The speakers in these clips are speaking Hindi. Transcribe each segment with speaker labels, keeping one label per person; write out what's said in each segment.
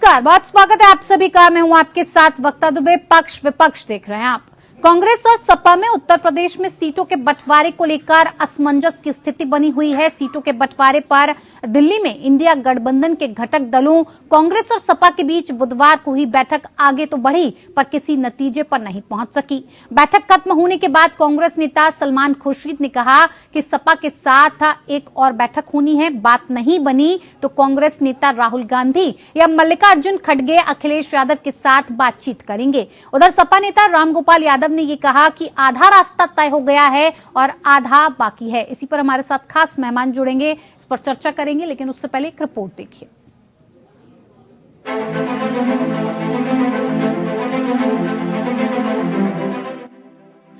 Speaker 1: नमस्कार, बहुत स्वागत है आप सभी का। मैं हूं आपके साथ वक्ता दुबे। पक्ष विपक्ष देख रहे हैं आप। कांग्रेस और सपा में उत्तर प्रदेश में सीटों के बंटवारे को लेकर असमंजस की स्थिति बनी हुई है। सीटों के बंटवारे पर दिल्ली में इंडिया गठबंधन के घटक दलों कांग्रेस और सपा के बीच बुधवार को ही बैठक आगे तो बढ़ी पर किसी नतीजे पर नहीं पहुंच सकी। बैठक खत्म होने के बाद कांग्रेस नेता सलमान खुर्शीद ने कहा कि सपा के साथ एक और बैठक होनी है। बात नहीं बनी तो कांग्रेस नेता राहुल गांधी या मल्लिकार्जुन खड़गे अखिलेश यादव के साथ बातचीत करेंगे। उधर सपा नेता रामगोपाल यादव ने ये कहा कि आधा रास्ता तय हो गया है और आधा बाकी है। इसी पर हमारे साथ खास मेहमान जुड़ेंगे, इस पर चर्चा करेंगे, लेकिन उससे पहले एक रिपोर्ट देखिए।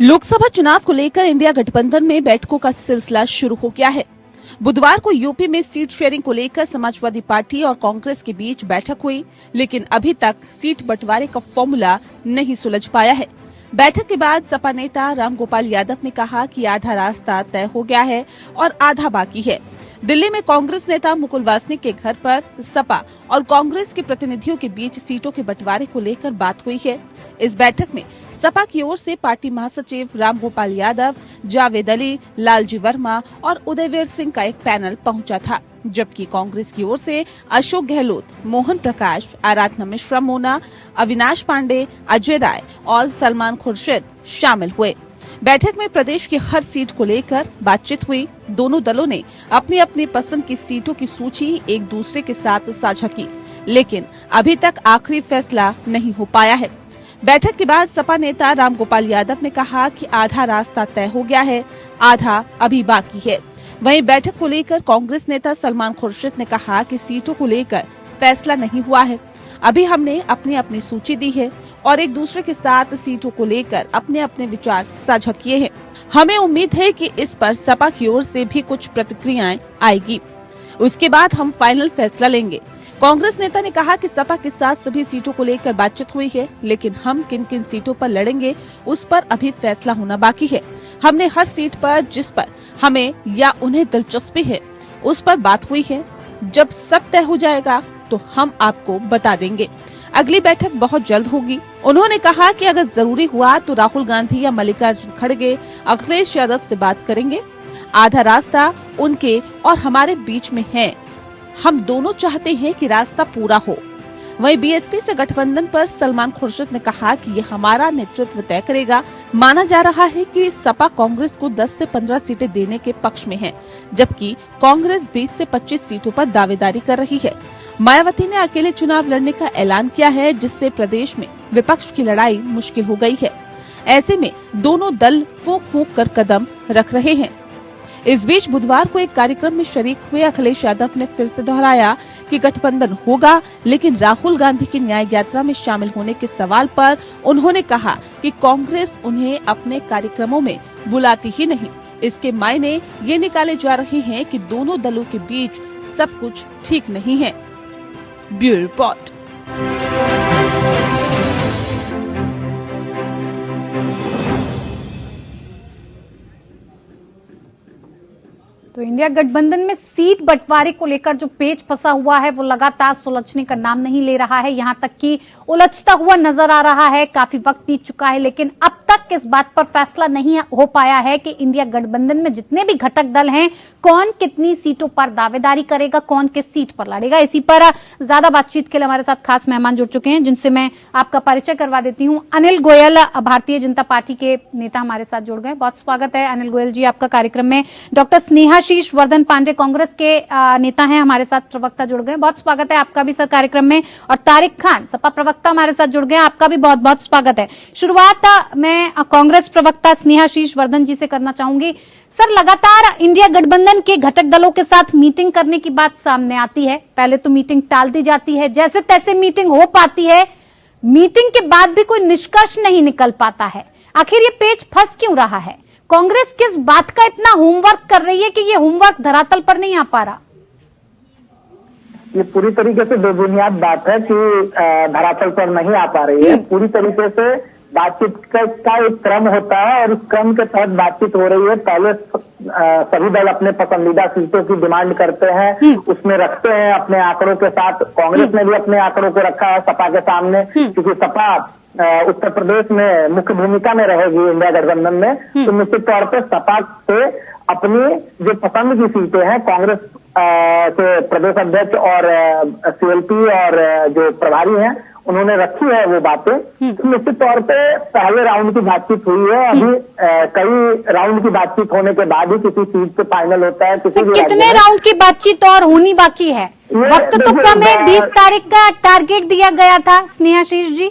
Speaker 2: लोकसभा चुनाव को लेकर इंडिया गठबंधन में बैठकों का सिलसिला शुरू हो गया है। बुधवार को यूपी में सीट शेयरिंग को लेकर समाजवादी पार्टी और कांग्रेस के बीच बैठक हुई, लेकिन अभी तक सीट बंटवारे का फॉर्मूला नहीं सुलझ पाया है। बैठक के बाद सपा नेता रामगोपाल यादव ने कहा कि आधा रास्ता तय हो गया है और आधा बाकी है। दिल्ली में कांग्रेस नेता मुकुल वासनिक के घर पर सपा और कांग्रेस के प्रतिनिधियों के बीच सीटों के बंटवारे को लेकर बात हुई है। इस बैठक में सपा की ओर से पार्टी महासचिव रामगोपाल यादव, जावेद अली, लालजी वर्मा और उदयवीर सिंह का एक पैनल पहुंचा था, जबकि कांग्रेस की ओर से अशोक गहलोत, मोहन प्रकाश, आराधना मिश्रा मोना, अविनाश पांडे, अजय राय और सलमान खुर्शीद शामिल हुए। बैठक में प्रदेश की हर सीट को लेकर बातचीत हुई। दोनों दलों ने अपनी अपनी पसंद की सीटों की सूची एक दूसरे के साथ साझा की, लेकिन अभी तक आखिरी फैसला नहीं हो पाया है। बैठक के बाद सपा नेता रामगोपाल यादव ने कहा कि आधा रास्ता तय हो गया है, आधा अभी बाकी है। वहीं बैठक को लेकर कांग्रेस नेता सलमान खुर्शीद ने कहा कि सीटों को लेकर फैसला नहीं हुआ है, अभी हमने अपनी अपनी सूची दी है और एक दूसरे के साथ सीटों को लेकर अपने अपने विचार साझा किए हैं। हमें उम्मीद है कि इस पर सपा की ओर से भी कुछ प्रतिक्रियाएं आएगी, उसके बाद हम फाइनल फैसला लेंगे। कांग्रेस नेता ने कहा कि सपा के साथ सभी सीटों को लेकर बातचीत हुई है, लेकिन हम किन किन सीटों पर लड़ेंगे उस पर अभी फैसला होना बाकी है। हमने हर सीट पर जिस पर हमें या उन्हें दिलचस्पी है उस पर बात हुई है। जब सब तय हो जाएगा तो हम आपको बता देंगे। अगली बैठक बहुत जल्द होगी। उन्होंने कहा कि अगर जरूरी हुआ तो राहुल गांधी या मल्लिकार्जुन खड़गे अखिलेश यादव से बात करेंगे। आधा रास्ता उनके और हमारे बीच में है। हम दोनों चाहते हैं कि रास्ता पूरा हो। वहीं बीएसपी से गठबंधन पर सलमान खुर्शीद ने कहा कि ये हमारा नेतृत्व तय करेगा। माना जा रहा है कि सपा कांग्रेस को 10 से 15 सीटें देने के पक्ष में है, जबकि कांग्रेस 20 से 25 सीटों पर दावेदारी कर रही है। मायावती ने अकेले चुनाव लड़ने का ऐलान किया है, जिससे प्रदेश में विपक्ष की लड़ाई मुश्किल हो गई है। ऐसे में दोनों दल फूंक फूंक कर कदम रख रहे हैं। इस बीच बुधवार को एक कार्यक्रम में शरीक हुए अखिलेश यादव ने फिर से दोहराया कि गठबंधन होगा, लेकिन राहुल गांधी की न्याय यात्रा में शामिल होने के सवाल पर उन्होंने कहा कि कांग्रेस उन्हें अपने कार्यक्रमों में बुलाती ही नहीं। इसके मायने ये निकाले जा रहे हैं कि दोनों दलों के बीच सब कुछ ठीक नहीं है। Bureau report.
Speaker 1: तो इंडिया गठबंधन में सीट बंटवारे को लेकर जो पेच फंसा हुआ है वो लगातार सुलझने का नाम नहीं ले रहा है। यहां तक कि उलझता हुआ नजर आ रहा है। काफी वक्त बीत चुका है, लेकिन अब तक इस बात पर फैसला नहीं हो पाया है कि इंडिया गठबंधन में जितने भी घटक दल हैं कौन कितनी सीटों पर दावेदारी करेगा, कौन किस सीट पर लड़ेगा। इसी पर ज्यादा बातचीत के लिए हमारे साथ खास मेहमान जुड़ चुके हैं, जिनसे मैं आपका परिचय करवा देती हूँ। अनिल गोयल, भारतीय जनता पार्टी के नेता, हमारे साथ जुड़ गए। बहुत स्वागत है अनिल गोयल जी आपका कार्यक्रम में। डॉक्टर स्नेहाशीष वर्धन पांडे, कांग्रेस के नेता हैं, हमारे साथ प्रवक्ता जुड़ गए। बहुत स्वागत है आपका भी सर कार्यक्रम में। और तारिक खान, सपा प्रवक्ता, हमारे साथ जुड़ गए। आपका भी बहुत बहुत स्वागत है। शुरुआत मैं कांग्रेस प्रवक्ता स्नेहाशीष वर्धन जी से करना चाहूंगी। सर, लगातार इंडिया गठबंधन के घटक दलों के साथ मीटिंग करने की बात सामने आती है। पहले तो मीटिंग टाल दी जाती है, जैसे तैसे मीटिंग हो पाती है, मीटिंग के बाद भी कोई निष्कर्ष नहीं निकल पाता है। आखिर ये पेच फंस क्यों रहा है? कांग्रेस किस बात का इतना होमवर्क कर रही है कि ये होमवर्क धरातल पर नहीं आ पा रहा?
Speaker 3: ये पूरी तरीके से बेबुनियाद बात है कि धरातल पर नहीं आ पा रही है। पूरी तरीके से बातचीत का एक क्रम होता है और उस क्रम के तहत बातचीत हो रही है। पहले सभी दल अपने पसंदीदा सीटों की डिमांड करते हैं, उसमें रखते हैं अपने आंकड़ों के साथ। कांग्रेस ने भी अपने आंकड़ों को रखा है सपा के सामने, क्योंकि सपा उत्तर प्रदेश में मुख्य भूमिका में रहेगी इंडिया गठबंधन में, तो निश्चित तौर पर सपा से अपनी जो पसंद की सीटें हैं, कांग्रेस के प्रदेश अध्यक्ष और सीएलपी और जो प्रभारी हैं उन्होंने रखी है वो बातें। तो निश्चित तौर पे पहले राउंड की बातचीत हुई है, अभी कई राउंड की बातचीत होने के बाद ही किसी सीट पे फाइनल होता है।
Speaker 1: कितने राउंड की बातचीत और होनी बाकी है? वक्त तो कम है, 20 तारीख का टारगेट दिया गया था। स्नेहाशीष जी,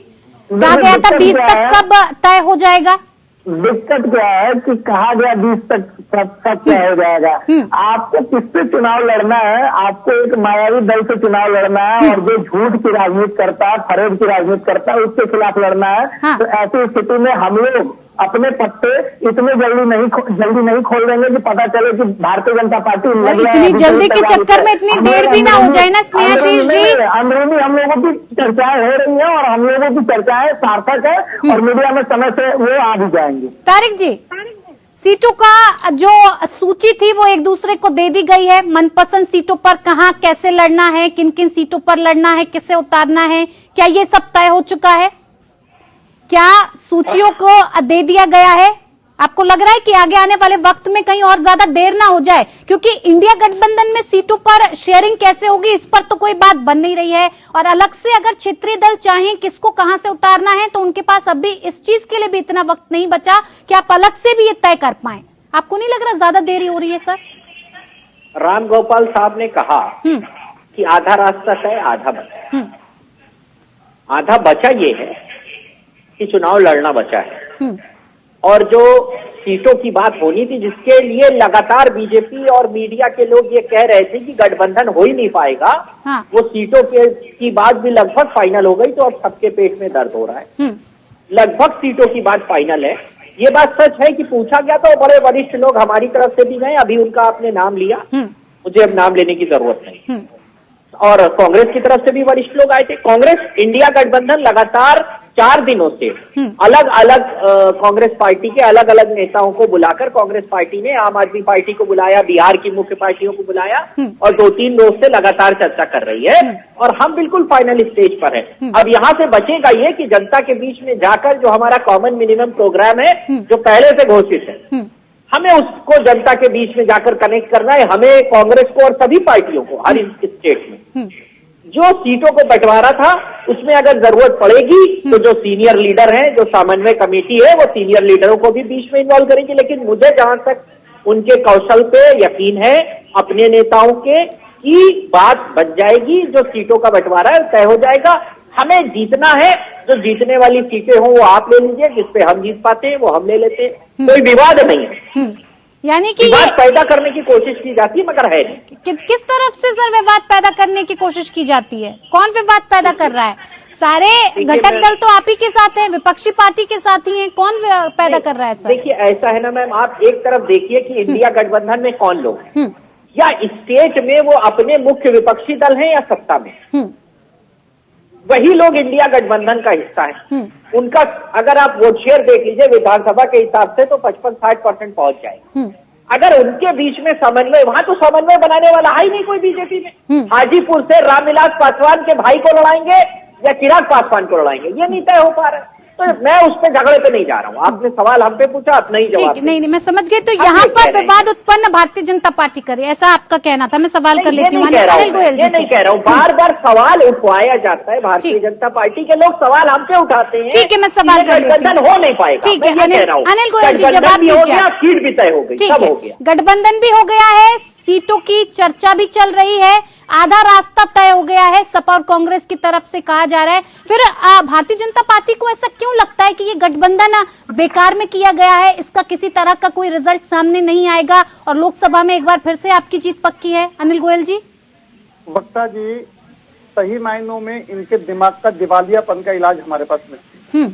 Speaker 1: कहा गया था 20 तक सब तय हो जाएगा।
Speaker 3: दिक्कत क्या है कि कहा गया 20 तक सब तय हो जाएगा। आपको किससे चुनाव लड़ना है? आपको एक मायावी दल से चुनाव लड़ना है और जो झूठ की राजनीति करता है, फरेब की राजनीति करता है, उसके खिलाफ लड़ना है।
Speaker 1: हाँ।
Speaker 3: तो ऐसी स्थिति में हम लोग अपने पत्ते इतने जल्दी नहीं खोल देंगे कि पता चले कि भारतीय जनता पार्टी
Speaker 1: इतनी जल्दी के चक्कर में इतनी देर भी ना हो जाए ना स्नेहाशीष जी।
Speaker 3: अंदरूनी हम लोगों की चर्चाएं हो रही हैं और हम लोगों की चर्चाएं सार्थक है और मीडिया में समय से वो आ भी जाएंगे।
Speaker 1: तारिक जी, सीटों का जो सूची थी वो एक दूसरे को दे दी गई है। मनपसंद सीटों पर कहां कैसे लड़ना है, किन किन सीटों पर लड़ना है, किसे उतारना है, क्या ये सब तय हो चुका है? क्या सूचियों को दे दिया गया है? आपको लग रहा है कि आगे आने वाले वक्त में कहीं और ज्यादा देर ना हो जाए? क्योंकि इंडिया गठबंधन में सीटों पर शेयरिंग कैसे होगी इस पर तो कोई बात बन नहीं रही है, और अलग से अगर क्षेत्रीय दल चाहें किसको कहां से उतारना है तो उनके पास अभी इस चीज के लिए भी इतना वक्त नहीं बचा कि आप अलग से भी ये तय कर पाए। आपको नहीं लग रहा ज्यादा देरी हो रही है सर?
Speaker 4: राम गोपाल साहब ने कहा कि आधा रास्ता तय आधा बचा। आधा बचा ये है कि चुनाव लड़ना बचा है, और जो सीटों की बात होनी थी जिसके लिए लगातार बीजेपी और मीडिया के लोग ये कह रहे थे कि गठबंधन हो ही नहीं पाएगा, वो सीटों की बात भी लगभग फाइनल हो गई। तो अब सबके पेट में दर्द हो रहा है। लगभग सीटों की बात फाइनल है। ये बात सच है कि पूछा गया तो बड़े वरिष्ठ लोग हमारी तरफ से भी गए, अभी उनका आपने नाम लिया, मुझे अब नाम लेने की जरूरत नहीं, और कांग्रेस की तरफ से भी वरिष्ठ लोग आए थे। कांग्रेस इंडिया गठबंधन लगातार 4 दिनों से अलग अलग कांग्रेस पार्टी के अलग अलग नेताओं को बुलाकर, कांग्रेस पार्टी ने आम आदमी पार्टी को बुलाया, बिहार की मुख्य पार्टियों को बुलाया, और 2-3 रोज से लगातार चर्चा कर रही है, और हम बिल्कुल फाइनल स्टेज पर हैं। अब यहाँ से बचेगा ये कि जनता के बीच में जाकर जो हमारा कॉमन मिनिमम प्रोग्राम है जो पहले से घोषित है, हमें उसको जनता के बीच में जाकर कनेक्ट करना है। हमें कांग्रेस को और सभी पार्टियों को हर स्टेट में जो सीटों को बंटवारा था उसमें अगर जरूरत पड़ेगी तो जो सीनियर लीडर हैं, जो समन्वय कमेटी है, वो सीनियर लीडरों को भी बीच में इन्वॉल्व करेगी। लेकिन मुझे जहां तक उनके कौशल पे यकीन है, अपने नेताओं के, की बात बच जाएगी। जो सीटों का बंटवारा है तय हो जाएगा। हमें जीतना है, जो जीतने वाली सीटें हों वो आप ले लीजिए, जिसपे हम जीत पाते हैं वो हम ले लेते हैं, कोई विवाद नहीं है।
Speaker 1: यानी कि
Speaker 4: विवाद पैदा करने की कोशिश की जाती है मगर है नहीं।
Speaker 1: किस तरफ से सर विवाद पैदा करने की कोशिश की जाती है? कौन विवाद पैदा कर रहा है? सारे घटक दल तो आप ही के साथ हैं, विपक्षी पार्टी के साथ ही हैं, कौन पैदा कर रहा है सर?
Speaker 4: देखिए ऐसा है ना मैम, आप एक तरफ देखिए कि इंडिया गठबंधन में कौन लोग हैं, या स्टेट में वो अपने मुख्य विपक्षी दल हैं या सत्ता में, वही लोग इंडिया गठबंधन का हिस्सा है। उनका अगर आप वोट शेयर देख लीजिए विधानसभा के हिसाब से तो 55-60% पहुंच जाएगा। अगर उनके बीच में समन्वय, वहां तो समन्वय बनाने वाला है ही नहीं कोई बीजेपी में। हाजीपुर से रामविलास पासवान के भाई को लड़ाएंगे या चिराग पासवान को लड़ाएंगे, ये नहीं तय हो पा रहा है। तो मैं उस पे झगड़े पे नहीं जा रहा हूँ। आपने सवाल हम पे पूछा, आप नहीं जवाब।
Speaker 1: नहीं, मैं समझ गई। तो यहाँ पर विवाद उत्पन्न भारतीय जनता पार्टी करे, ऐसा आपका कहना था? मैं सवाल कर लेती हूँ अनिल गोयल जी से।
Speaker 4: नहीं कह रहा हूँ, बार बार सवाल उठवाया जाता है। भारतीय जनता पार्टी के लोग सवाल हम पे उठाते हैं।
Speaker 1: ठीक है, मैं सवाल कर लेती हूँ।
Speaker 4: गठबंधन हो नहीं पाएगा।
Speaker 1: ठीक है अनिल गोयल जी, जवाब दीजिए।
Speaker 4: सीट भी तय हो गई,
Speaker 1: ठीक है, गठबंधन भी हो गया है, सीटों की चर्चा भी चल रही है, आधा रास्ता तय हो गया है, सपा और कांग्रेस की तरफ से कहा जा रहा है। फिर भारतीय जनता पार्टी को ऐसा क्यों लगता है कि ये गठबंधन बेकार में किया गया है, इसका किसी तरह का कोई रिजल्ट सामने नहीं आएगा और लोकसभा में एक बार फिर से आपकी जीत पक्की है? अनिल गोयल जी।
Speaker 5: वक्ता जी, सही मायनों में इनके दिमाग का दिवालियापन का इलाज हमारे पास नहीं है।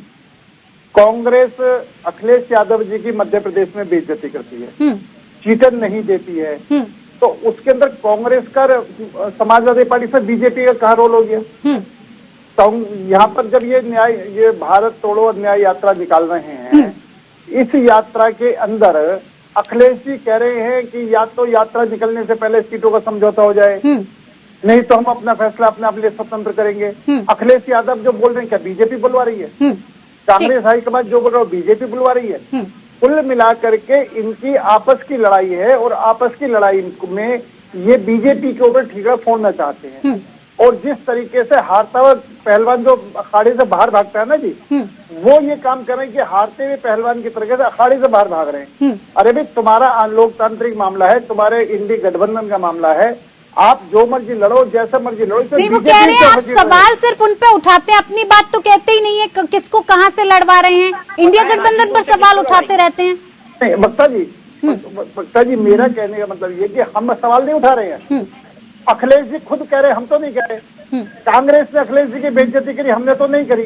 Speaker 5: कांग्रेस अखिलेश यादव जी की मध्य प्रदेश में बेइज्जती करती है, सीटें नहीं देती है, तो उसके अंदर कांग्रेस का समाजवादी पार्टी से बीजेपी का कहाँ रोल हो गया? तो यहाँ पर जब ये भारत तोड़ो न्याय यात्रा निकाल रहे हैं, इस यात्रा के अंदर अखिलेश जी कह रहे हैं कि या तो यात्रा निकलने से पहले सीटों का समझौता हो जाए, नहीं तो हम अपना फैसला अपने लिए स्वतंत्र करेंगे। अखिलेश यादव जो बोल रहे हैं, क्या बीजेपी बुलवा रही है? कांग्रेस हाईकमान जो बोल रहा है बीजेपी बुलवा रही है। कुल मिलाकर के इनकी आपस की लड़ाई है और आपस की लड़ाई में ये बीजेपी के ऊपर ठीकरा फोड़ना चाहते हैं। और जिस तरीके से हारता हुआ पहलवान जो अखाड़े से बाहर भागता है ना जी, वो ये काम कर रहे हैं कि हारते हुए पहलवान की तरीके से अखाड़े से बाहर भाग रहे हैं। अरे भाई, तुम्हारा लोकतांत्रिक मामला है, तुम्हारे इंडी गठबंधन का मामला है, आप जो मर्जी लड़ो, जैसा मर्जी लड़ो।
Speaker 1: नहीं, वो कह रहे हैं आप सवाल सिर्फ उन पे उठाते हैं, अपनी बात तो कहते ही नहीं है। किसको कहाँ से लड़वा रहे हैं? इंडिया गठबंधन पर सवाल उठाते रहते हैं।
Speaker 5: नहीं बक्ता जी, मेरा कहने का मतलब ये कि हम सवाल नहीं उठा रहे हैं। अखिलेश जी खुद कह रहे, हम तो नहीं कह रहे। कांग्रेस ने अखिलेश जी की बेइज्जती करी, हमने तो नहीं करी।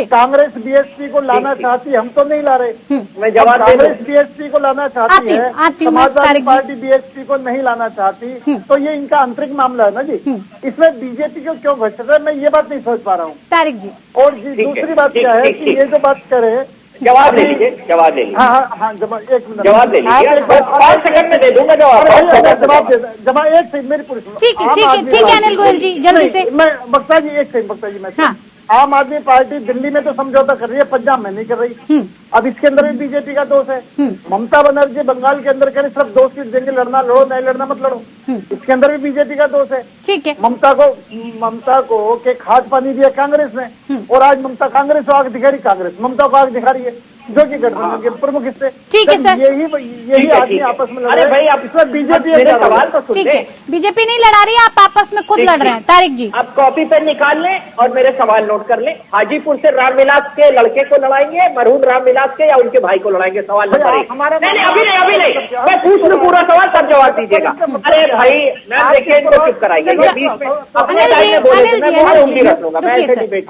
Speaker 5: कांग्रेस बीएसपी को लाना चाहती, हम तो नहीं ला रहे।
Speaker 4: मैं जवाब
Speaker 5: कांग्रेस बीएसपी को लाना चाहती है, समाजवादी पार्टी बीएसपी को नहीं लाना चाहती, तो ये इनका आंतरिक मामला है ना जी। इसमें बीजेपी को क्यों घुस रहा है, मैं ये बात नहीं सोच पा रहा हूँ।
Speaker 1: तारिक जी,
Speaker 5: और दूसरी बात क्या है कि ये जो बात करे,
Speaker 4: जवाब ले लीजिए, जवाब ले लीजिए।
Speaker 5: हाँ, एक मिनट
Speaker 4: जवाब ले लीजिए, 5 सेकंड में दे दूंगा जवाब।
Speaker 5: जवाब एक सेकंड मेरी पूरी सुनो।
Speaker 1: ठीक है अनिल गोयल जी, जल्दी से।
Speaker 5: मैं बक्ता जी एक सेकंड, बक्ता जी मैं आम आदमी पार्टी दिल्ली में तो समझौता कर रही है, पंजाब में नहीं कर रही। अब इसके अंदर भी बीजेपी का दोष है। ममता बनर्जी बंगाल के अंदर करें, सिर्फ 2 सीट देंगे, लड़ना लड़ो, नहीं लड़ना मत लड़ो, इसके अंदर भी बीजेपी का दोष है।
Speaker 1: ठीक है।
Speaker 5: ममता को के खाद पानी दिया कांग्रेस ने, और आज ममता कांग्रेस को आग दिखा रही, कांग्रेस ममता को आग दिखा रही है, जो कि गठबंधन के प्रमुख हिस्से।
Speaker 1: ठीक है सर,
Speaker 5: यही आदमी आपस में लड़ रहे हैं।
Speaker 4: भाई, आप
Speaker 5: इसमें बीजेपी
Speaker 4: सवाल तो
Speaker 1: ठीक है, बीजेपी नहीं लड़ा रही है, आप आपस में खुद लड़ रहे हैं। तारिक जी,
Speaker 4: आप कॉपी पेन निकाल लें और मेरे सवाल नोट कर लें। हाजीपुर से रामविलास के लड़के को लड़ाएंगे, मरहूम रामविलास के, या उनके भाई को लड़ाएंगे? सवाल नंबर 1। नहीं, अभी नहीं, मैं पूछ लूं पूरा सवाल, तब जवाब दीजिएगा। अरे भाई, मैं देखिए इनको चुप कराइए बीच में।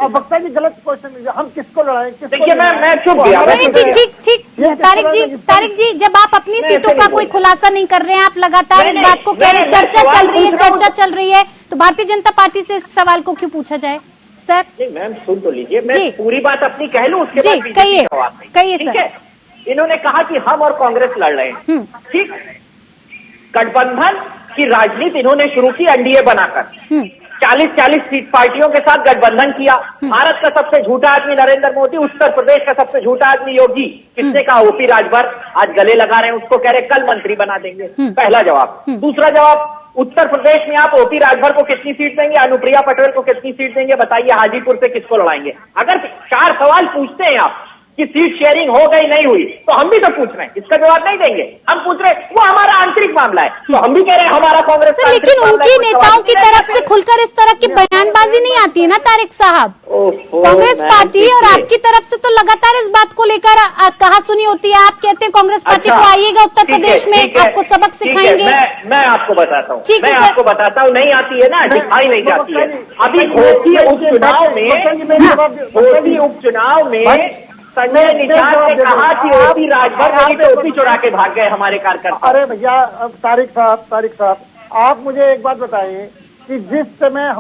Speaker 5: वक्ता जी गलत क्वेश्चन, हम किसको लड़ाएं?
Speaker 4: देखिए, मैं चुप गया।
Speaker 1: ठीक। तारिक जी, जब आप अपनी सीटों का कोई खुलासा नहीं कर रहे हैं, आप लगातार इस बात को कह रहे हैं, चर्चा चल रही है, तो भारतीय जनता पार्टी से इस सवाल को क्यों पूछा जाए सर?
Speaker 4: नहीं मैम, सुन तो लीजिए, मैं पूरी बात अपनी कह लूं, उसके बाद
Speaker 1: कहिए सर।
Speaker 4: इन्होंने कहा कि हम और कांग्रेस लड़ रहे हैं, ठीक। गठबंधन की राजनीति इन्होंने शुरू की एनडीए बनाकर, 40 सीट पार्टियों के साथ गठबंधन किया। भारत का सबसे झूठा आदमी नरेंद्र मोदी, उत्तर प्रदेश का सबसे झूठा आदमी योगी। किसने कहा? ओपी राजभर। आज गले लगा रहे हैं, उसको कह रहे कल मंत्री बना देंगे। पहला जवाब। दूसरा जवाब, उत्तर प्रदेश में आप ओपी राजभर को कितनी सीट देंगे, अनुप्रिया पटेल को कितनी सीट देंगे? बताइए, हाजीपुर से किसको लड़ाएंगे? अगर 4 सवाल पूछते हैं आप कि सीट शेयरिंग हो गई नहीं हुई, तो हम भी तो पूछ रहे हैं, इसका जवाब नहीं देंगे? हम पूछ रहे हैं, वो हमारा आंतरिक मामला है, तो हम भी कह रहे हैं हमारा कांग्रेस का।
Speaker 1: लेकिन उनकी नेताओं की तरफ से खुलकर इस तरह की बयानबाजी नहीं आती है ना तारिक साहब। कांग्रेस पार्टी और आपकी तरफ से तो लगातार इस बात को लेकर कहा सुनी होती है। आप कहते हैं कांग्रेस पार्टी को आइएगा उत्तर प्रदेश में, आपको सबक सिखाएंगे।
Speaker 4: मैं आपको बताता हूँ,
Speaker 1: ठीक है
Speaker 4: मैं आपको बताता हूँ, नहीं आती है ना, दिखाई नहीं जाती है। अभी घोसी उपचुनाव में संजय निषाद ने कहा कि ओपी राजभर मेरी टोपी चुरा के भाग गए हमारे कार्यकर्ता।
Speaker 5: अरे भैया, तारिक साहब, आप मुझे एक बात बताइए कि जिस समय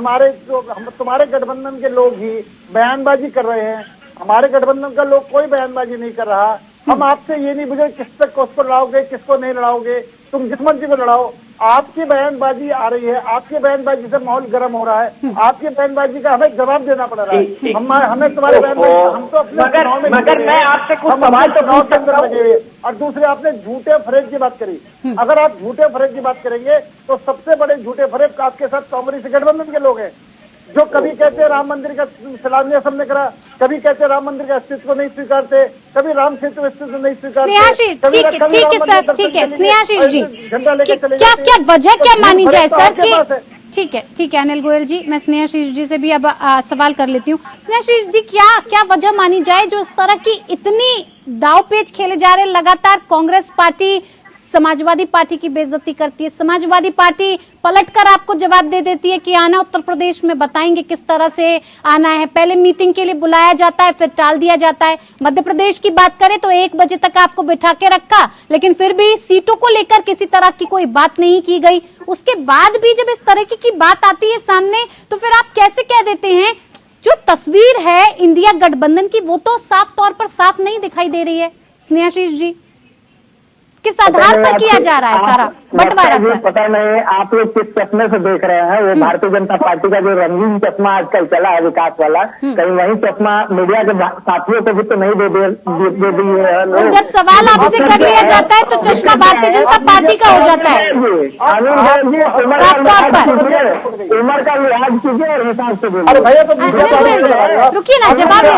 Speaker 5: तुम्हारे गठबंधन के लोग ही बयानबाजी कर रहे हैं, हमारे गठबंधन का लोग कोई बयानबाजी नहीं कर रहा। हम आपसे ये नहीं पूछे किसको लड़ाओगे, किसको नहीं लड़ाओगे, तुम जिस मर्जी को लड़ाओ। आपकी बयानबाजी आ रही है, आपकी बयानबाजी से माहौल गर्म हो रहा है, आपकी बयानबाजी का हमें जवाब देना पड़ रहा है। हमें तुम्हारे बयानबाजी, हम तो अपने
Speaker 4: मगर मैं आपसे कुछ सवाल तो पूछ सकता हूं।
Speaker 5: और दूसरे, आपने झूठे फरेब की बात करी। अगर आप झूठे फरेब की बात करेंगे तो सबसे बड़े झूठे फरेब आपके साथ कांग्रेस गठबंधन के लोग हैं, जो कभी कहते हैं राम मंदिर का शिलान्यास हमने करा, कभी कहते हैं राम मंदिर का अस्तित्व नहीं स्वीकारते, कभी राम सेतु अस्तित्व नहीं स्वीकारते।
Speaker 1: ठीक है सर, ठीक है स्नेहाशीष जी, क्या वजह क्या मानी जाए सर कि? ठीक है अनिल गोयल जी, मैं स्नेहाशीष जी से भी अब सवाल कर लेती हूँ। स्नेहाशीष जी, क्या वजह मानी जाए जो इस तरह की इतनी दावपेच खेले जा रहे हैं? लगातार कांग्रेस पार्टी समाजवादी पार्टी की बेइज्जती करती है, समाजवादी पार्टी पलटकर आपको जवाब दे देती है कि आना उत्तर प्रदेश में, बताएंगे किस तरह से आना है। पहले मीटिंग के लिए बुलाया जाता है, फिर टाल दिया जाता है। मध्य प्रदेश की बात करें तो 1 बजे तक आपको बिठा के रखा, लेकिन फिर भी सीटों को लेकर किसी तरह की कोई बात नहीं की गई। उसके बाद भी जब इस तरह की बात आती है सामने, तो फिर आप कैसे कह देते हैं? जो तस्वीर है इंडिया गठबंधन की, वो तो साफ तौर पर साफ नहीं दिखाई दे रही है। स्नेहाशीष जी, किस आधार पर किया जा रहा है सारा बंटवारा सर?
Speaker 3: पता नहीं आप लोग किस चश्मे से देख रहे हैं। वो भारतीय जनता पार्टी का जो रंगीन चश्मा आजकल चला है विकास वाला, कहीं वही चश्मा मीडिया के साथियों को भी तो नहीं दे दिए है।
Speaker 1: जब सवाल आपसे कर लिया जाता है तो चश्मा भारतीय जनता पार्टी का हो जाता है साफ तौर पर।
Speaker 3: उम्र का लिहाज कीजिए और हिसाब से बोलिए।
Speaker 1: अनिल गोयल जी रुकिए ना, जवाब दे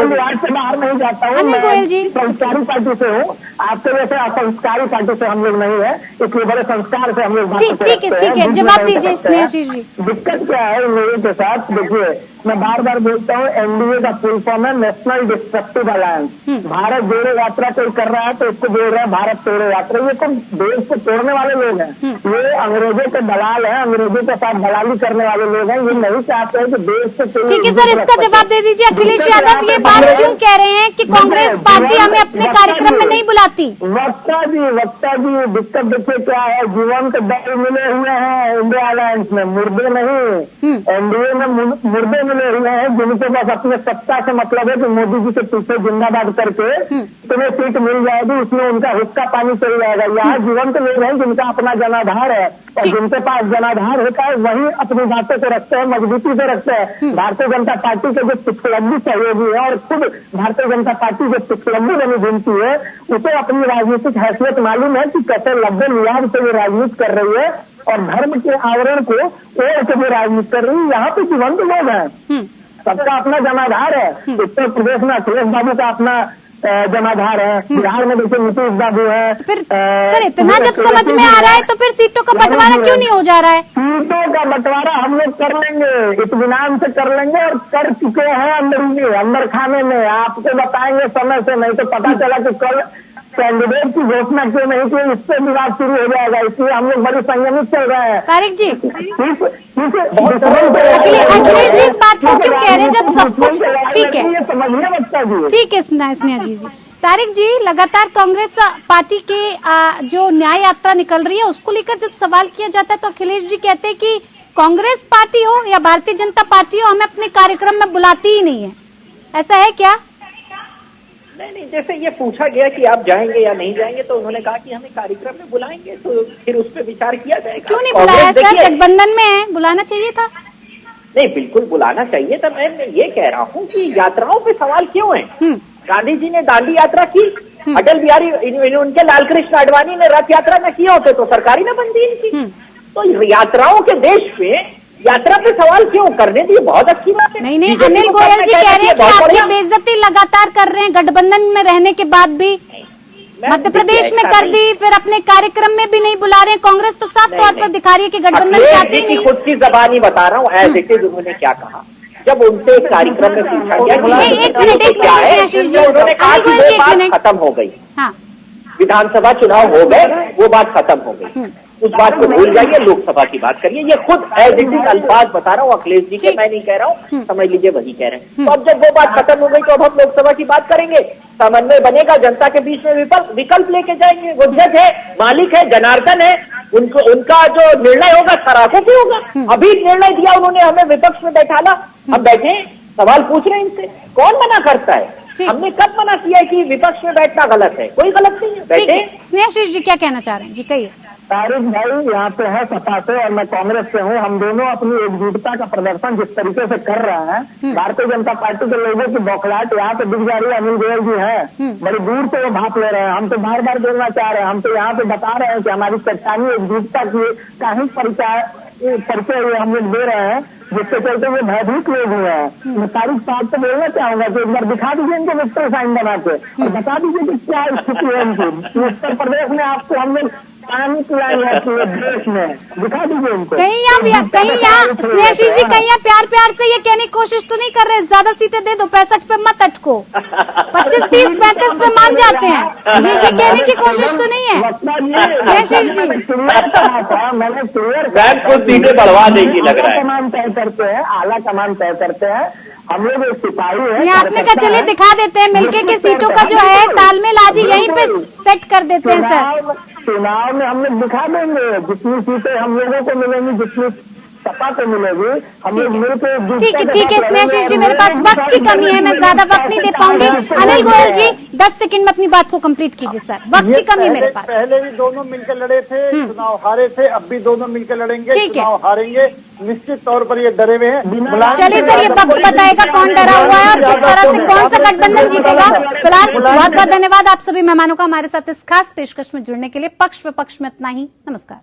Speaker 3: लिहाज से बाहर नहीं जाता हूँ।
Speaker 1: अनिल गोयल जी,
Speaker 3: संस्कारी पार्टी से हूँ, आपके जैसे असंस्कारी पार्टी से हम लोग नहीं है, इसलिए बड़े संस्कार से हम लोग।
Speaker 1: ठीक है, जवाब दीजिए स्नेहाशीष जी।
Speaker 3: दिक्कत क्या है इन लोगों के साथ? देखिए, मैं बार बार बोलता हूँ, एनडीए का फुल फॉर्म है नेशनल डिस्ट्रक्टिव अलायंस। भारत जोड़ो यात्रा कोई कर रहा है तो इसको बोल रहा है भारत तोड़ो यात्रा। ये तो देश को तोड़ने वाले लोग हैं, ये अंग्रेजों के दलाल हैं, अंग्रेजों के साथ दलाली करने वाले लोग हैं। ये नहीं चाहते हैं कि देश को।
Speaker 1: ठीक है सर, इसका जवाब दे दीजिए। अखिलेश यादव ये बात क्यों कह रहे हैं कि कांग्रेस पार्टी हमें अपने कार्यक्रम में नहीं बुलाती?
Speaker 3: वक्ता जी दिक्कत देखिए क्या है, जीवंत दल मिले हुए हैं इंडिया अलायंस में, मुर्दे नहीं। एनडीए में मुर्दे मिले हुए हैं जिनको बस अपने सत्ता से मतलब है कि मोदी जी के पीछे जिंदाबाद करके तुम्हें सीट मिल जाएगी, उसमें उनका हिस्सा पानी चल जाएगा। यहाँ जीवंत लोग हैं जिनका अपना जनाधार है, और जिनके पास जनाधार होता है वही अपनी बातों को रखते हैं, मजबूती से रखते हैं। भारतीय जनता पार्टी के जो पिछलब्बी सहयोगी है और खुद भारतीय जनता पार्टी जो पिछलब्बी बनी घूमती है, उसे अपनी राजनीतिक हैसियत मालूम है कि कैसे लब्बे लिहाज से वो राजनीति कर रही है और धर्म के आवरण को ओढ़ के वो राजनीति कर रही है। यहाँ पे जीवंत लोग हैं, सबका अपना जनाधार है। उत्तर प्रदेश में अखिलेश बाबू का अपना जनाधार है, बिहार में देखिए नीतीश बाबू है।
Speaker 1: तो फिर सर इतना जब समझ में आ रहा है तो फिर सीटों का बंटवारा क्यों नहीं हो जा रहा है?
Speaker 3: सीटों का बंटवारा हम लोग कर लेंगे, इत्मीनान से कर लेंगे और कर चुके हैं अंदर खाने में। आपको बताएंगे समय से, नहीं तो पता चला कि कल कैंडिडेट की घोषणा क्यों नहीं की, इससे विवाद शुरू हो जाएगा। इसलिए हम लोग बड़ी संयमित चल रहे हैं।
Speaker 1: तारिक जी,
Speaker 3: अखिलेश
Speaker 1: जी इस बात को क्यों कह रहे हैं जब सब कुछ ठीक है?
Speaker 3: समझिए बच्चा जी,
Speaker 1: ठीक है स्नेहा जी। तारिक जी, लगातार कांग्रेस पार्टी के जो न्याय यात्रा निकल रही है उसको लेकर जब सवाल किया जाता है तो अखिलेश जी कहते हैं कि कांग्रेस पार्टी हो या भारतीय जनता पार्टी हो, हमें अपने कार्यक्रम में बुलाती ही नहीं है। ऐसा है क्या?
Speaker 4: नहीं, जैसे ये पूछा गया कि आप जाएंगे या नहीं जाएंगे तो उन्होंने कहा कि हमें कार्यक्रम में बुलाएंगे, तो फिर उस पर विचार किया जाएगा।
Speaker 1: क्यों नहीं बुलाया सर? गठबंधन में है, बुलाना चाहिए था।
Speaker 4: नहीं, बिल्कुल बुलाना चाहिए था। मैं ये कह रहा हूँ कि यात्राओं पे सवाल क्यों है? गांधी जी ने दांडी यात्रा की, अटल बिहारी उनके लालकृष्ण आडवाणी ने रथ यात्रा न किए होते तो सरकारी न बनती इनकी। तो यात्राओं के देश पे यात्रा पे सवाल क्यों करने दी? बहुत अच्छी बात है।
Speaker 1: नहीं, अनिल गोयल जी कह रहे हैं कि आपकी बेइज्जती लगातार कर रहे हैं गठबंधन में रहने के बाद भी। मध्य प्रदेश में कर दी, फिर अपने कार्यक्रम में भी नहीं बुला रहे हैं। कांग्रेस तो साफ तौर पर दिखा रही है कि गठबंधन चाहती नहीं।
Speaker 4: खुद की जबानी बता रहा हूँ, एज इट इज उन्होंने क्या कहा जब उनसे कार्यक्रम में पूछा गया।
Speaker 1: एक मिनट
Speaker 4: उन्होंने कहा कि वो बात खत्म हो गई, विधानसभा चुनाव हो गए, वो बात खत्म हो गई, उस बात को भूल जाइए, लोकसभा की बात करिए। ये खुद एज इट इज अल्फाज बता रहा हूँ अखिलेश जी के, मैं नहीं कह रहा हूँ, समझ लीजिए वही कह रहे हैं। तो अब जब वो बात खत्म हो गई तो अब हम लोकसभा की बात करेंगे, समन्वय बनेगा, जनता के बीच में विकल्प लेके जाएंगे। वो जज है, मालिक है, जनार्दन है, उनका जो निर्णय होगा सराखों से होगा। अभी निर्णय दिया उन्होंने, हमें विपक्ष में बैठाना, हम बैठे सवाल पूछ रहे हैं इनसे, कौन मना करता है? हमने कब मना किया है कि विपक्ष में बैठना गलत है? कोई गलत नहीं है, बैठे।
Speaker 1: स्नेहाशीष जी क्या कहना चाह रहे हैं? जी कहिए।
Speaker 3: तारिक भाई यहाँ पे है सपा से और मैं कांग्रेस से हूँ, हम दोनों अपनी एकजुटता का प्रदर्शन जिस तरीके से कर रहे हैं, भारतीय जनता पार्टी के लोगों की बौखलाहट यहाँ पे दिख जा रही है। अनिल गोयल जी हैं, बड़ी दूर से वो भाप ले रहे हैं, हम तो बार बार बोलना चाह रहे हैं, हम तो यहाँ पे बता रहे हैं कि हमारी चट्टानी एकजुटता का ही परिचय हम लोग दे रहे हैं, जिसके चलते वो भयभीत लोग हुए हैं। मैं तारिक साहब से बोलना चाहूंगा कि एक बार दिखा दीजिए इनको विक्टर साइन बना के और बता दीजिए कि क्या स्थिति है इनकी। उत्तर प्रदेश में आपको हम लोग पानी पिलाई है पूरे देश में, दिखा दीजिए उनको।
Speaker 1: कहीं यहाँ स्नेहाशीष जी कहीं प्यार से ये कहने की कोशिश तो नहीं कर रहे ज्यादा सीटें दे दो, 65 पे मत अटको, 25, 30, 35 पे मान जाते हैं, ये कहने की कोशिश तो नहीं है स्नेहाशीष जी?
Speaker 3: मैंने क्लियर
Speaker 4: कुछ सीटें बढ़वा देगी लग रहा है।
Speaker 3: कमान तय करते हैं, आला कमान तय करते हैं, हम लोग एक सिपाही है।
Speaker 1: आपने कहा चलिए दिखा देते हैं मिलके के सीटों का जो है तालमेल आज यहीं पे सेट कर देते हैं सर।
Speaker 3: चुनाव में हम लोग दिखा देंगे, जितनी सीटें हम लोगों को मिलेंगी, जितनी सपा को मिलेगी। हम लोग मिलकर
Speaker 1: ठीक है स्नेहाशीष जी, मेरे पास वक्त की कमी है, मैं ज्यादा वक्त नहीं दे पाऊंगी। अनिल गोयल जी 10 सेकंड में अपनी बात को कंप्लीट कीजिए सर, वक्त की कमी है मेरे पास।
Speaker 5: पहले भी दोनों मिलकर लड़े थे, चुनाव हारे थे, अब भी दोनों मिलकर लड़ेंगे, चुनाव हारेंगे निश्चित तौर पर। ये डरे हुए हैं।
Speaker 1: चलिए सर, ये वक्त बताएगा कौन डरा हुआ है और किस तरह से कौन सा गठबंधन जीतेगा। फिलहाल बहुत बहुत धन्यवाद आप सभी मेहमानों का हमारे साथ इस खास पेशकश में जुड़ने के लिए। पक्ष विपक्ष में इतना ही, नमस्कार।